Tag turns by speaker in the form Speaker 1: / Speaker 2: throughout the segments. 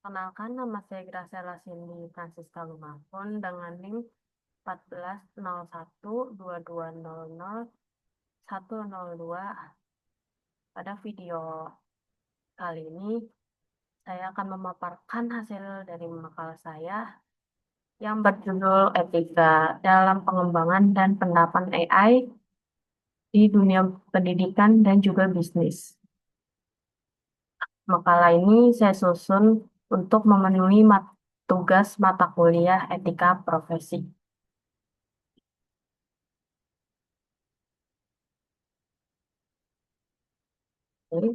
Speaker 1: Kenalkan, nama saya Graciela Cindy Francisca Lumafon dengan NIM 140122000102. Pada video kali ini, saya akan memaparkan hasil dari makalah saya yang berjudul Etika dalam Pengembangan dan Penerapan AI di Dunia Pendidikan dan juga Bisnis. Makalah ini saya susun untuk memenuhi tugas mata kuliah etika profesi. Jadi,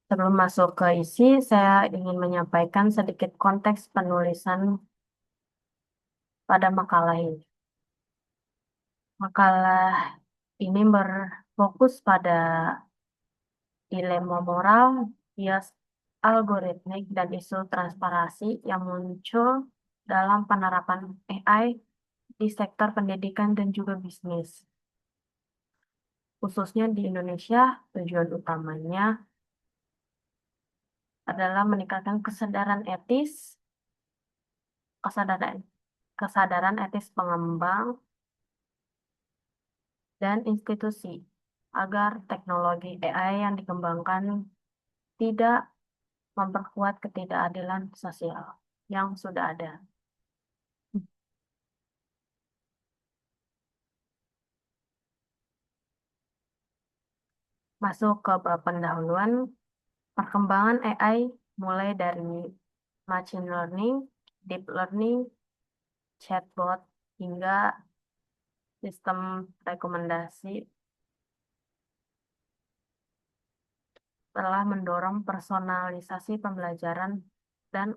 Speaker 1: sebelum masuk ke isi, saya ingin menyampaikan sedikit konteks penulisan pada makalah ini. Makalah ini berfokus pada dilema moral, bias algoritmik, dan isu transparansi yang muncul dalam penerapan AI di sektor pendidikan dan juga bisnis. Khususnya di Indonesia, tujuan utamanya adalah meningkatkan kesadaran kesadaran etis pengembang dan institusi agar teknologi AI yang dikembangkan tidak memperkuat ketidakadilan sosial yang sudah ada. Masuk ke bab pendahuluan, perkembangan AI mulai dari machine learning, deep learning, chatbot, hingga sistem rekomendasi telah mendorong personalisasi pembelajaran dan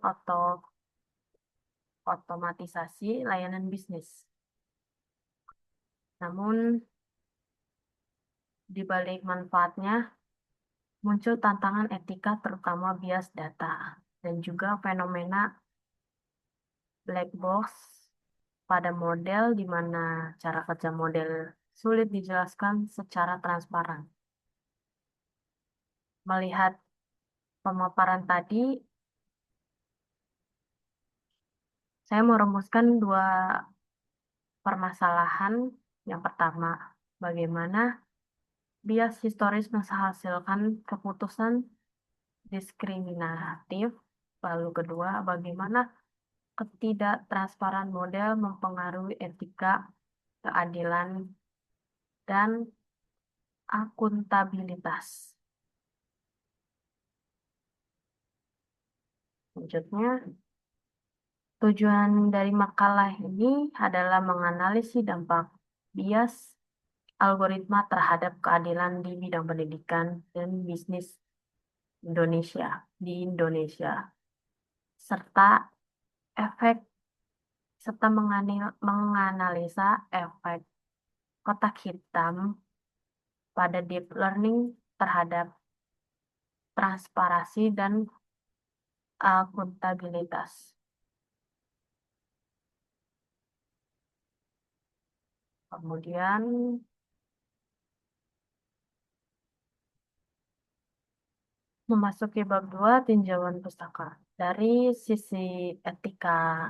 Speaker 1: otomatisasi layanan bisnis. Namun, di balik manfaatnya, muncul tantangan etika terutama bias data dan juga fenomena black box pada model di mana cara kerja model sulit dijelaskan secara transparan. Melihat pemaparan tadi, saya merumuskan dua permasalahan. Yang pertama, bagaimana bias historis menghasilkan keputusan diskriminatif. Lalu kedua, bagaimana ketidaktransparan model mempengaruhi etika, keadilan, dan akuntabilitas. Selanjutnya, tujuan dari makalah ini adalah menganalisis dampak bias algoritma terhadap keadilan di bidang pendidikan dan bisnis di Indonesia, serta efek menganalisa efek kotak hitam pada deep learning terhadap transparansi dan akuntabilitas. Kemudian memasuki bab 2 tinjauan pustaka. Dari sisi etika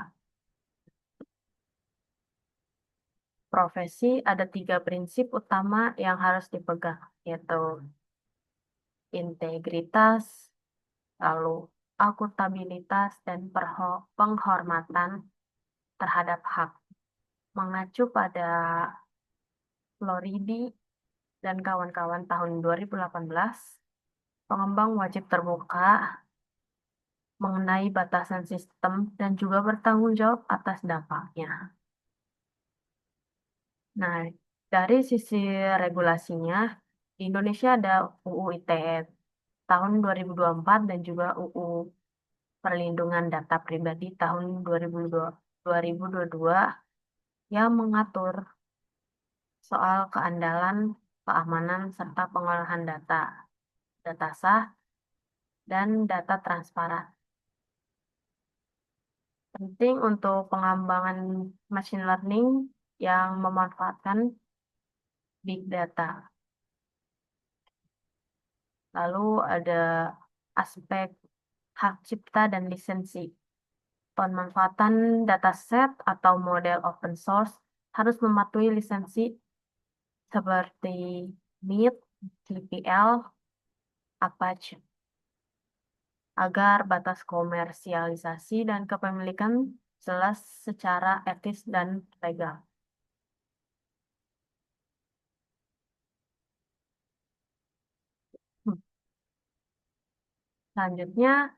Speaker 1: profesi ada 3 prinsip utama yang harus dipegang, yaitu integritas, lalu akuntabilitas, dan penghormatan terhadap hak. Mengacu pada Floridi dan kawan-kawan tahun 2018, pengembang wajib terbuka mengenai batasan sistem dan juga bertanggung jawab atas dampaknya. Nah, dari sisi regulasinya, di Indonesia ada UU ITE tahun 2024 dan juga UU Perlindungan Data Pribadi tahun 2022 yang mengatur soal keandalan, keamanan, serta pengolahan data, data sah, dan data transparan. Penting untuk pengembangan machine learning yang memanfaatkan big data. Lalu ada aspek hak cipta dan lisensi. Pemanfaatan dataset atau model open source harus mematuhi lisensi seperti MIT, GPL, Apache, agar batas komersialisasi dan kepemilikan jelas secara etis dan legal. Hmm. Selanjutnya,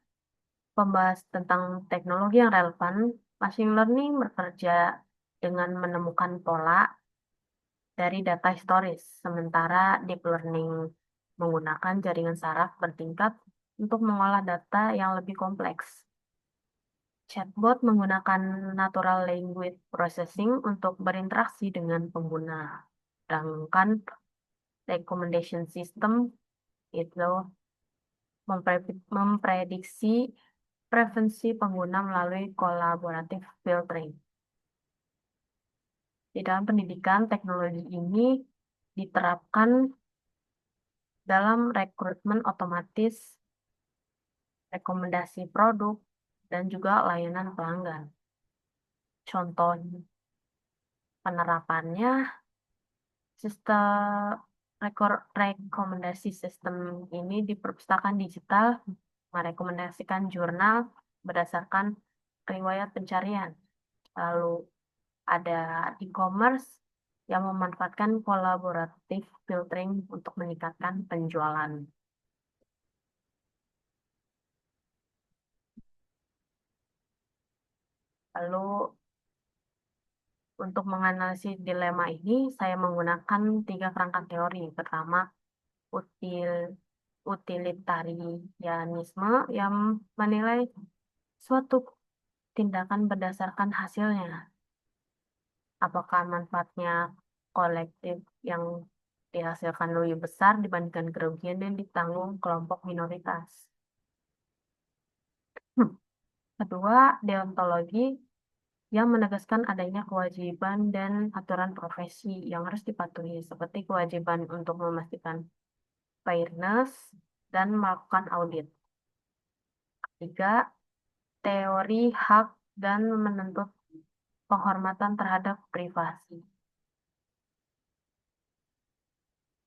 Speaker 1: membahas tentang teknologi yang relevan. Machine learning bekerja dengan menemukan pola dari data historis, sementara deep learning menggunakan jaringan saraf bertingkat untuk mengolah data yang lebih kompleks. Chatbot menggunakan natural language processing untuk berinteraksi dengan pengguna. Sedangkan recommendation system itu memprediksi preferensi pengguna melalui collaborative filtering. Di dalam pendidikan, teknologi ini diterapkan dalam rekrutmen otomatis, rekomendasi produk, dan juga layanan pelanggan. Contoh penerapannya, sistem rekomendasi sistem ini di perpustakaan digital merekomendasikan jurnal berdasarkan riwayat pencarian. Lalu ada e-commerce yang memanfaatkan kolaboratif filtering untuk meningkatkan penjualan. Lalu untuk menganalisis dilema ini, saya menggunakan tiga kerangka teori. Pertama, util utilitarianisme yang menilai suatu tindakan berdasarkan hasilnya. Apakah manfaatnya kolektif yang dihasilkan lebih besar dibandingkan kerugian yang ditanggung kelompok minoritas. Hmm. Kedua, deontologi yang menegaskan adanya kewajiban dan aturan profesi yang harus dipatuhi, seperti kewajiban untuk memastikan fairness dan melakukan audit. Ketiga, teori hak dan menuntut penghormatan terhadap privasi.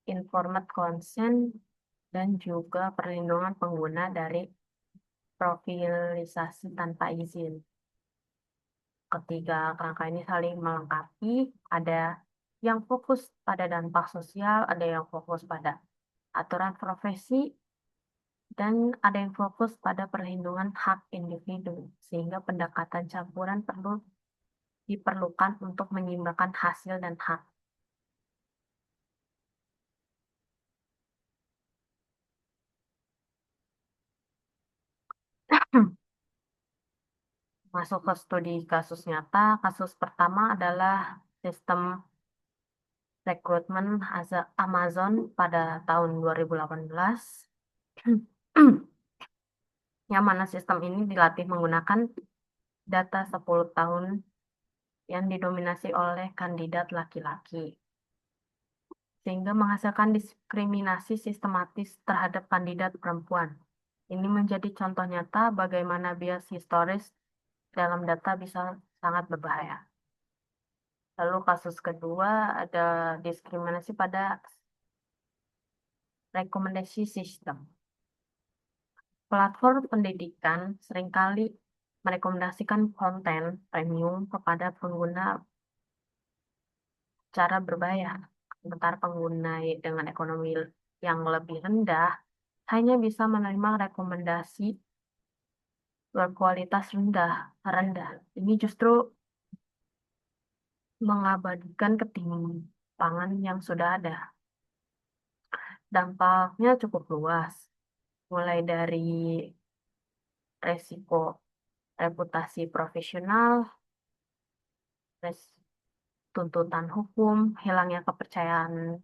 Speaker 1: Informed consent dan juga perlindungan pengguna dari profilisasi tanpa izin. Ketiga kerangka ini saling melengkapi, ada yang fokus pada dampak sosial, ada yang fokus pada aturan profesi, dan ada yang fokus pada perlindungan hak individu, sehingga pendekatan campuran perlu diperlukan untuk menyeimbangkan hasil dan hak. Masuk ke studi kasus nyata, kasus pertama adalah sistem rekrutmen Amazon pada tahun 2018, yang mana sistem ini dilatih menggunakan data 10 tahun yang didominasi oleh kandidat laki-laki, sehingga menghasilkan diskriminasi sistematis terhadap kandidat perempuan. Ini menjadi contoh nyata bagaimana bias historis dalam data bisa sangat berbahaya. Lalu kasus kedua ada diskriminasi pada rekomendasi sistem. Platform pendidikan seringkali merekomendasikan konten premium kepada pengguna cara berbayar. Sementara pengguna dengan ekonomi yang lebih rendah hanya bisa menerima rekomendasi berkualitas rendah. Ini justru mengabadikan ketimpangan yang sudah ada. Dampaknya cukup luas, mulai dari resiko reputasi profesional, tuntutan hukum, hilangnya kepercayaan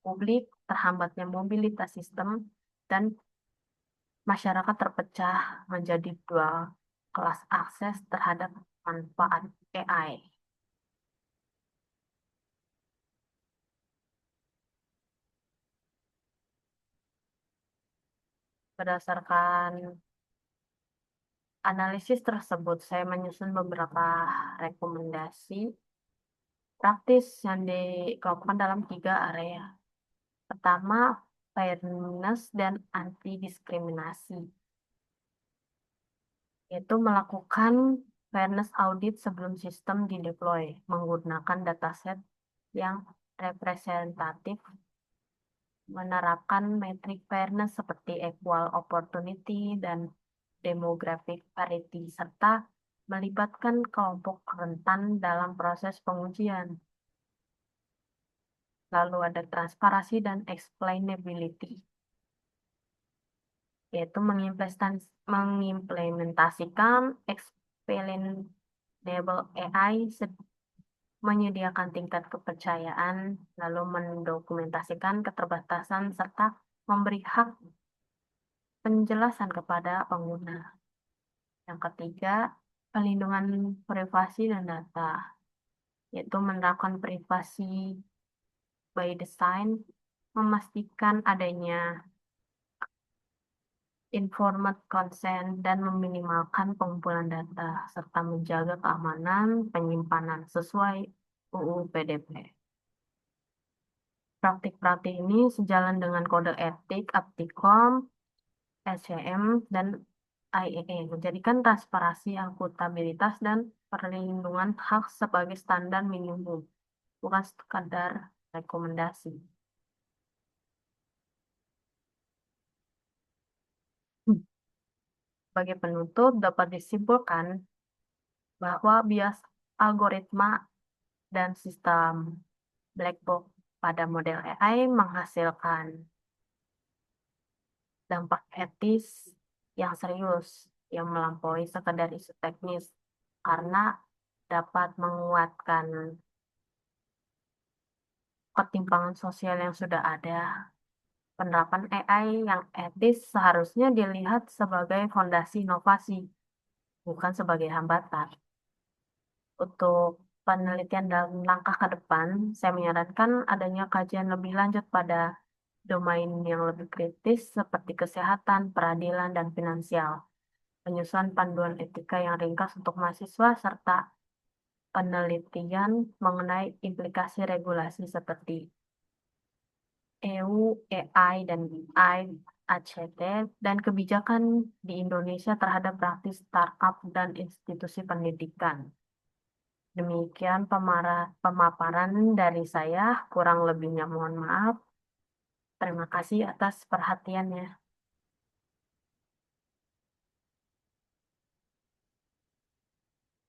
Speaker 1: publik, terhambatnya mobilitas sistem, dan masyarakat terpecah menjadi dua kelas akses terhadap manfaat AI. Berdasarkan analisis tersebut, saya menyusun beberapa rekomendasi praktis yang dikelompokkan dalam 3 area. Pertama, fairness dan anti-diskriminasi, yaitu melakukan fairness audit sebelum sistem dideploy, menggunakan dataset yang representatif, menerapkan metrik fairness seperti equal opportunity dan demographic parity, serta melibatkan kelompok rentan dalam proses pengujian. Lalu ada transparansi dan explainability, yaitu mengimplementasikan explainable AI, menyediakan tingkat kepercayaan, lalu mendokumentasikan keterbatasan, serta memberi hak penjelasan kepada pengguna. Yang ketiga, pelindungan privasi dan data, yaitu menerapkan privasi by design, memastikan adanya informed consent dan meminimalkan pengumpulan data, serta menjaga keamanan penyimpanan sesuai UU PDP. Praktik-praktik ini sejalan dengan kode etik Aptikom, SCM, dan IEE, menjadikan transparansi, akuntabilitas, dan perlindungan hak sebagai standar minimum, bukan sekadar rekomendasi. Sebagai penutup, dapat disimpulkan bahwa bias algoritma dan sistem black box pada model AI menghasilkan dampak etis yang serius yang melampaui sekedar isu teknis karena dapat menguatkan ketimpangan sosial yang sudah ada. Penerapan AI yang etis seharusnya dilihat sebagai fondasi inovasi, bukan sebagai hambatan. Untuk penelitian dan langkah ke depan, saya menyarankan adanya kajian lebih lanjut pada domain yang lebih kritis seperti kesehatan, peradilan, dan finansial. Penyusunan panduan etika yang ringkas untuk mahasiswa, serta penelitian mengenai implikasi regulasi seperti EU, AI, dan BI, ACT, dan kebijakan di Indonesia terhadap praktis startup dan institusi pendidikan. Demikian pemaparan dari saya, kurang lebihnya mohon maaf. Terima kasih atas perhatiannya.